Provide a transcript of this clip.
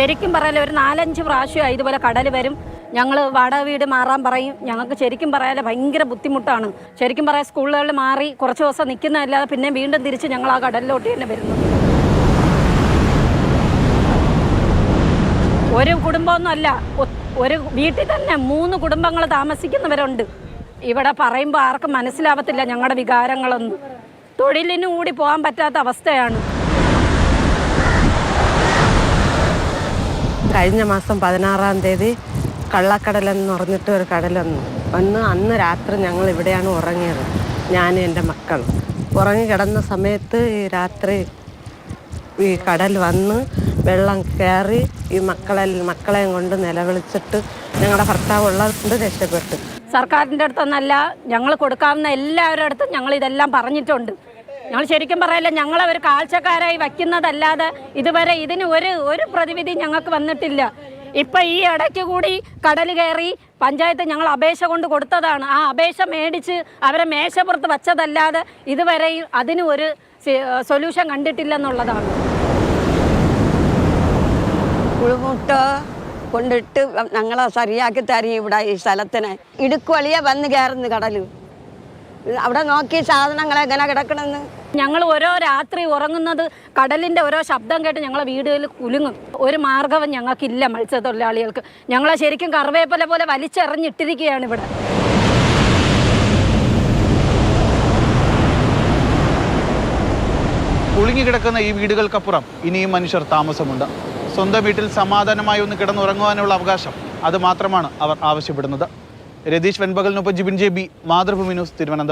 ശരിക്കും പറയാലോ ഒരു 4-5 പ്രാവശ്യമായി ഇതുപോലെ കടൽ വരും. ഞങ്ങൾ വാടക വീട് മാറാൻ പറയും. ഞങ്ങൾക്ക് ശരിക്കും പറയാലോ ഭയങ്കര ബുദ്ധിമുട്ടാണ്. ശരിക്കും പറയാം സ്കൂളുകളിൽ മാറി കുറച്ച് ദിവസം നിൽക്കുന്നതല്ലാതെ പിന്നെ വീണ്ടും തിരിച്ച് ഞങ്ങൾ ആ കടലിലോട്ട് തന്നെ വരുന്നു. ഒരു കുടുംബമൊന്നുമല്ല, ഒരു വീട്ടിൽ തന്നെ 3 കുടുംബങ്ങൾ താമസിക്കുന്നവരുണ്ട്. ഇവിടെ പറയുമ്പോൾ ആർക്കും മനസ്സിലാവത്തില്ല ഞങ്ങളുടെ വികാരങ്ങളൊന്നും. തൊഴിലിന് കൂടി പോകാൻ പറ്റാത്ത അവസ്ഥയാണ്. കഴിഞ്ഞ മാസം 16-ാം തീയതി കള്ളക്കടലെന്ന് പറഞ്ഞിട്ട് ഒരു കടൽ വന്ന് അന്ന് രാത്രി ഞങ്ങൾ ഇവിടെയാണ് ഉറങ്ങിയത്. ഞാനും എൻ്റെ മക്കളും ഉറങ്ങി കിടന്ന സമയത്ത് ഈ രാത്രി ഈ കടൽ വന്ന് വെള്ളം കയറി ഈ മക്കളെയും കൊണ്ട് നിലവിളിച്ചിട്ട് ഞങ്ങളുടെ ഭർത്താവ് ഉള്ളത് രക്ഷപ്പെട്ടു. സർക്കാരിൻ്റെ അടുത്തൊന്നല്ല, ഞങ്ങൾ കൊടുക്കാവുന്ന എല്ലാവരുടെ അടുത്തും ഞങ്ങൾ ഇതെല്ലാം പറഞ്ഞിട്ടുണ്ട്. ഞങ്ങൾ ശരിക്കും പറയല്ല, ഞങ്ങളെ ഒരു കാഴ്ചക്കാരായി വയ്ക്കുന്നതല്ലാതെ ഇതുവരെ ഇതിന് ഒരു പ്രതിവിധി ഞങ്ങൾക്ക് വന്നിട്ടില്ല. ഇപ്പം ഈ ഇടയ്ക്ക് കൂടി കടൽ കയറി പഞ്ചായത്ത് ഞങ്ങൾ അപേക്ഷ കൊണ്ട് കൊടുത്തതാണ്. ആ അപേക്ഷ മേടിച്ച് അവരെ മേശപ്പുറത്ത് വച്ചതല്ലാതെ ഇതുവരെ അതിന് ഒരു സൊല്യൂഷൻ കണ്ടിട്ടില്ലെന്നുള്ളതാണ്. കുളിമുട്ട് കൊണ്ടിട്ട് ഞങ്ങളെ ശരിയാക്കി തരും. ഇവിടെ ഈ സ്ഥലത്തിന് ഇടുക്ക് വഴിയെ വന്ന് കയറുന്നു കടൽ. അവിടെ നോക്കി സാധനങ്ങൾ എങ്ങനെ കിടക്കണമെന്ന്. ഞങ്ങൾ ഓരോ രാത്രി ഉറങ്ങുന്നത് കടലിൻ്റെ ഓരോ ശബ്ദം കേട്ട് ഞങ്ങളെ വീടുകളിൽ കുലുങ്ങും. ഒരു മാർഗവും ഞങ്ങൾക്കില്ല മത്സ്യത്തൊഴിലാളികൾക്ക്. ഞങ്ങളെ ശരിക്കും കറിവേപ്പില പോലെ വലിച്ചെറിഞ്ഞിട്ടിരിക്കുകയാണ് ഇവിടെ. കുലുങ്ങിക്കിടക്കുന്ന ഈ വീടുകൾക്കപ്പുറം ഇനിയും മനുഷ്യർ താമസമുണ്ട്. സ്വന്തം വീട്ടിൽ സമാധാനമായി ഒന്ന് കിടന്നുറങ്ങുവാനുള്ള അവകാശം അത് മാത്രമാണ് അവർ ആവശ്യപ്പെടുന്നത്. രതീഷ് വെൺപകലിനൊപ്പം ജിബിൻ JB, മാതൃഭൂമി ന്യൂസ്, തിരുവനന്തപുരം.